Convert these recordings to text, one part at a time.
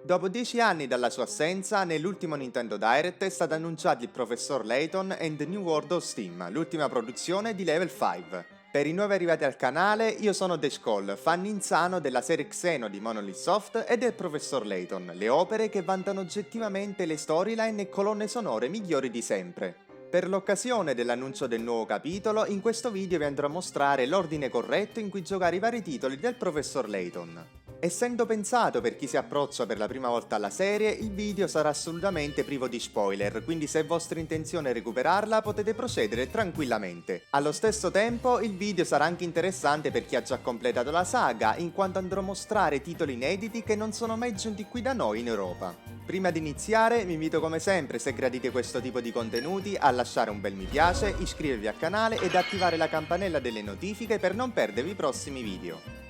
Dopo 10 anni dalla sua assenza, nell'ultimo Nintendo Direct è stato annunciato il Professor Layton and the New World of Steam, l'ultima produzione di Level 5. Per i nuovi arrivati al canale, io sono Dashcall, fan insano della serie Xeno di Monolith Soft e del Professor Layton, le opere che vantano oggettivamente le storyline e colonne sonore migliori di sempre. Per l'occasione dell'annuncio del nuovo capitolo, in questo video vi andrò a mostrare l'ordine corretto in cui giocare i vari titoli del Professor Layton. Essendo pensato per chi si approccia per la prima volta alla serie, il video sarà assolutamente privo di spoiler, quindi se è vostra intenzione recuperarla potete procedere tranquillamente. Allo stesso tempo, il video sarà anche interessante per chi ha già completato la saga, in quanto andrò a mostrare titoli inediti che non sono mai giunti qui da noi in Europa. Prima di iniziare, vi invito come sempre, se gradite questo tipo di contenuti, a lasciare un bel mi piace, iscrivervi al canale ed attivare la campanella delle notifiche per non perdervi i prossimi video.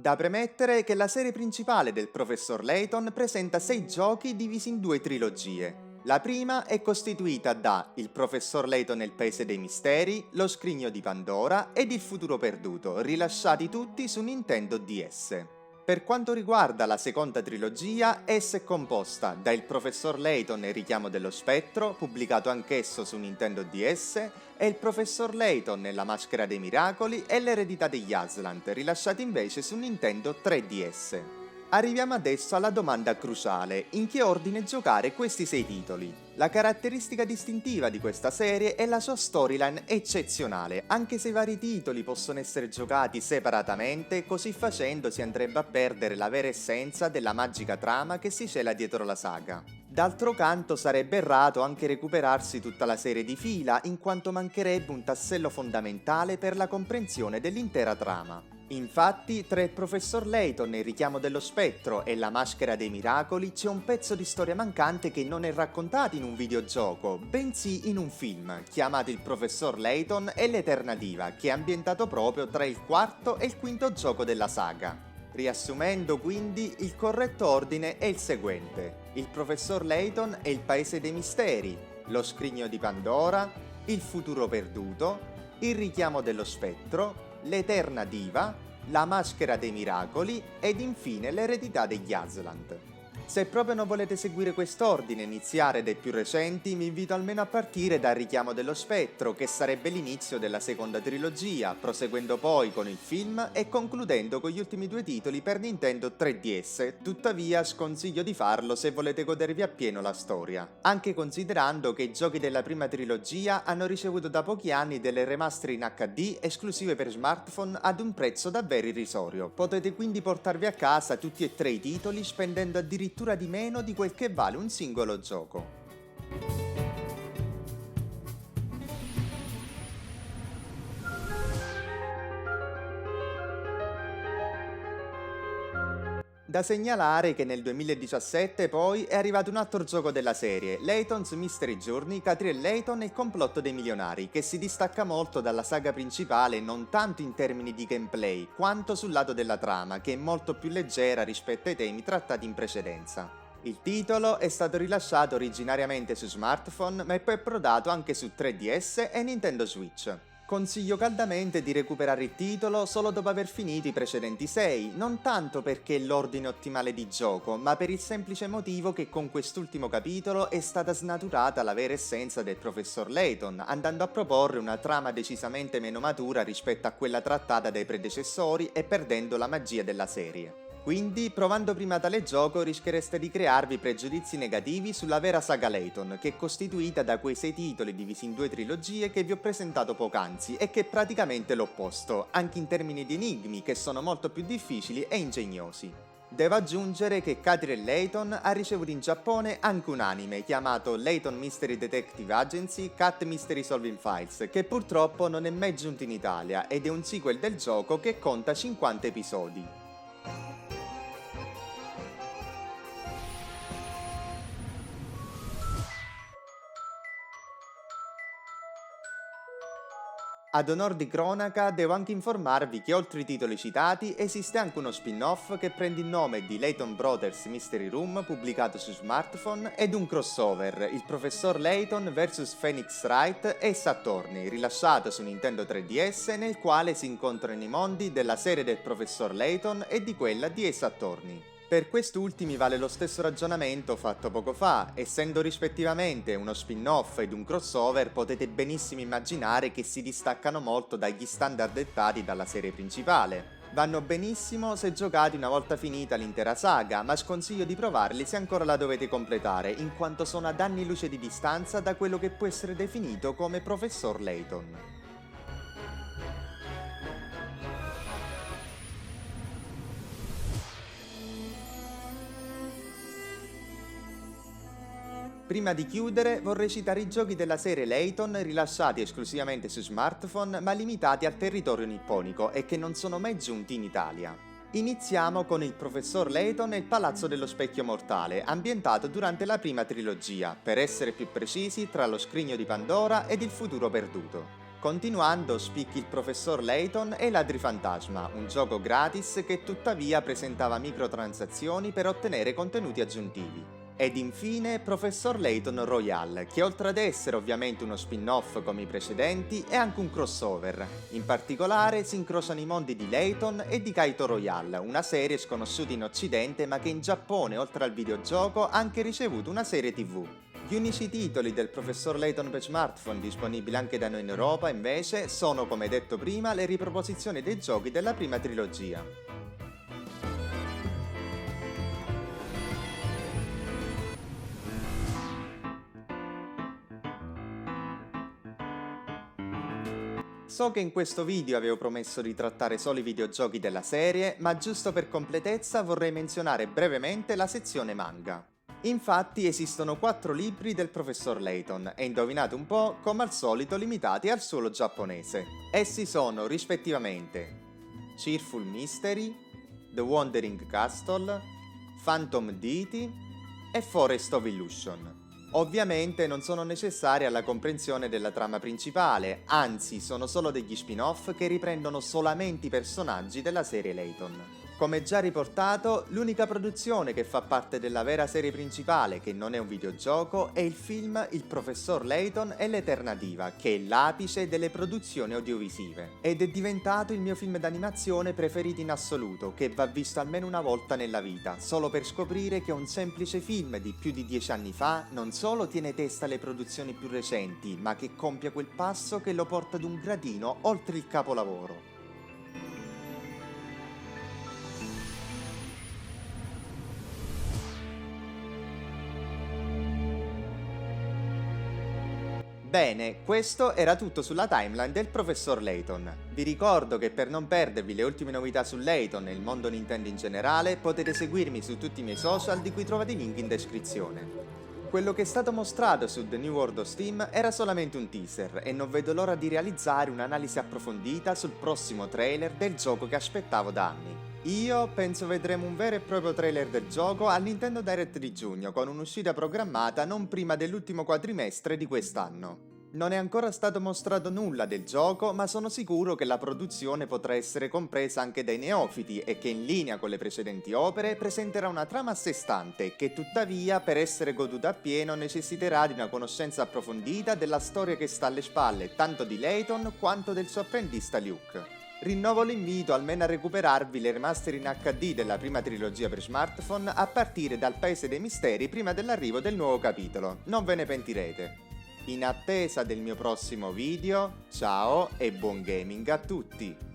Da premettere che la serie principale del Professor Layton presenta 6 giochi divisi in 2 trilogie. La prima è costituita da Il Professor Layton e il Paese dei Misteri, Lo Scrigno di Pandora ed Il Futuro Perduto, rilasciati tutti su Nintendo DS. Per quanto riguarda la seconda trilogia, essa è composta da Il Professor Layton e il Richiamo dello Spettro, pubblicato anch'esso su Nintendo DS, e Il Professor Layton e la Maschera dei Miracoli e l'Eredità degli Aslant, rilasciati invece su Nintendo 3DS. Arriviamo adesso alla domanda cruciale: in che ordine giocare questi 6 titoli? La caratteristica distintiva di questa serie è la sua storyline eccezionale, anche se i vari titoli possono essere giocati separatamente, così facendo si andrebbe a perdere la vera essenza della magica trama che si cela dietro la saga. D'altro canto sarebbe errato anche recuperarsi tutta la serie di fila, in quanto mancherebbe un tassello fondamentale per la comprensione dell'intera trama. Infatti, tra il Professor Layton e il Richiamo dello Spettro e la Maschera dei Miracoli c'è un pezzo di storia mancante che non è raccontato in un videogioco, bensì in un film, chiamato Il Professor Layton e l'Eterna Diva, che è ambientato proprio tra il quarto e il quinto gioco della saga. Riassumendo quindi, il corretto ordine è il seguente: Il Professor Layton e il Paese dei Misteri, Lo Scrigno di Pandora, Il Futuro Perduto, Il Richiamo dello Spettro, l'Eterna Diva, la Maschera dei Miracoli ed infine l'Eredità degli Aslant. Se proprio non volete seguire quest'ordine e iniziare dai più recenti, vi invito almeno a partire dal Richiamo dello Spettro, che sarebbe l'inizio della seconda trilogia, proseguendo poi con il film e concludendo con gli ultimi 2 titoli per Nintendo 3DS, tuttavia sconsiglio di farlo se volete godervi appieno la storia, anche considerando che i giochi della prima trilogia hanno ricevuto da pochi anni delle remaster in HD esclusive per smartphone ad un prezzo davvero irrisorio. Potete quindi portarvi a casa tutti e 3 i titoli spendendo addirittura di meno di quel che vale un singolo gioco. Da segnalare che nel 2017 poi è arrivato un altro gioco della serie, Layton's Mystery Journey, Catriel Layton e il complotto dei milionari, che si distacca molto dalla saga principale non tanto in termini di gameplay, quanto sul lato della trama, che è molto più leggera rispetto ai temi trattati in precedenza. Il titolo è stato rilasciato originariamente su smartphone, ma è poi approdato anche su 3DS e Nintendo Switch. Consiglio caldamente di recuperare il titolo solo dopo aver finito i precedenti 6, non tanto perché è l'ordine ottimale di gioco, ma per il semplice motivo che con quest'ultimo capitolo è stata snaturata la vera essenza del Professor Layton, andando a proporre una trama decisamente meno matura rispetto a quella trattata dai predecessori e perdendo la magia della serie. Quindi, provando prima tale gioco, rischiereste di crearvi pregiudizi negativi sulla vera saga Layton, che è costituita da quei 6 titoli divisi in 2 trilogie che vi ho presentato poc'anzi e che è praticamente l'opposto, anche in termini di enigmi, che sono molto più difficili e ingegnosi. Devo aggiungere che Catriel Layton ha ricevuto in Giappone anche un anime chiamato Layton Mystery Detective Agency Cat Mystery Solving Files, che purtroppo non è mai giunto in Italia ed è un sequel del gioco che conta 50 episodi. Ad onor di cronaca, devo anche informarvi che oltre i titoli citati esiste anche uno spin-off che prende il nome di Layton Brothers Mystery Room pubblicato su smartphone ed un crossover, il Professor Layton vs Phoenix Wright e Ace Attorney, rilasciato su Nintendo 3DS, nel quale si incontrano i mondi della serie del Professor Layton e di quella di Ace Attorney. Per quest'ultimi vale lo stesso ragionamento fatto poco fa, essendo rispettivamente uno spin-off ed un crossover potete benissimo immaginare che si distaccano molto dagli standard dettati dalla serie principale. Vanno benissimo se giocati una volta finita l'intera saga, ma sconsiglio di provarli se ancora la dovete completare, in quanto sono ad anni luce di distanza da quello che può essere definito come Professor Layton. Prima di chiudere vorrei citare i giochi della serie Layton rilasciati esclusivamente su smartphone ma limitati al territorio nipponico e che non sono mai giunti in Italia. Iniziamo con il Professor Layton e il Palazzo dello Specchio Mortale, ambientato durante la prima trilogia, per essere più precisi tra lo Scrigno di Pandora ed il Futuro Perduto. Continuando spicchi il Professor Layton e i Ladri Fantasma, un gioco gratis che tuttavia presentava microtransazioni per ottenere contenuti aggiuntivi. Ed infine Professor Layton Royale, che oltre ad essere ovviamente uno spin-off come i precedenti, è anche un crossover. In particolare si incrociano i mondi di Layton e di Kaito Royale, una serie sconosciuta in Occidente ma che in Giappone, oltre al videogioco, ha anche ricevuto una serie TV. Gli unici titoli del Professor Layton per smartphone disponibili anche da noi in Europa, invece, sono, come detto prima, le riproposizioni dei giochi della prima trilogia. So che in questo video avevo promesso di trattare solo i videogiochi della serie, ma giusto per completezza vorrei menzionare brevemente la sezione manga. Infatti esistono 4 libri del Professor Layton e indovinate un po', come al solito limitati al suolo giapponese. Essi sono rispettivamente Cheerful Mystery, The Wandering Castle, Phantom Deity e Forest of Illusion. Ovviamente non sono necessari alla comprensione della trama principale, anzi sono solo degli spin-off che riprendono solamente i personaggi della serie Layton. Come già riportato, l'unica produzione che fa parte della vera serie principale, che non è un videogioco, è il film Il Professor Layton e l'Eternativa, che è l'apice delle produzioni audiovisive. Ed è diventato il mio film d'animazione preferito in assoluto, che va visto almeno una volta nella vita, solo per scoprire che un semplice film di più di 10 anni fa non solo tiene testa alle produzioni più recenti, ma che compie quel passo che lo porta ad un gradino oltre il capolavoro. Bene, questo era tutto sulla timeline del Professor Layton. Vi ricordo che per non perdervi le ultime novità su Layton e il mondo Nintendo in generale, potete seguirmi su tutti i miei social di cui trovate i link in descrizione. Quello che è stato mostrato su The New World of Steam era solamente un teaser e non vedo l'ora di realizzare un'analisi approfondita sul prossimo trailer del gioco che aspettavo da anni. Io penso vedremo un vero e proprio trailer del gioco al Nintendo Direct di giugno, con un'uscita programmata non prima dell'ultimo quadrimestre di quest'anno. Non è ancora stato mostrato nulla del gioco, ma sono sicuro che la produzione potrà essere compresa anche dai neofiti e che in linea con le precedenti opere presenterà una trama a sé stante, che tuttavia per essere goduta appieno necessiterà di una conoscenza approfondita della storia che sta alle spalle tanto di Layton quanto del suo apprendista Luke. Rinnovo l'invito almeno a recuperarvi le remaster in HD della prima trilogia per smartphone a partire dal Paese dei Misteri prima dell'arrivo del nuovo capitolo, non ve ne pentirete. In attesa del mio prossimo video, ciao e buon gaming a tutti!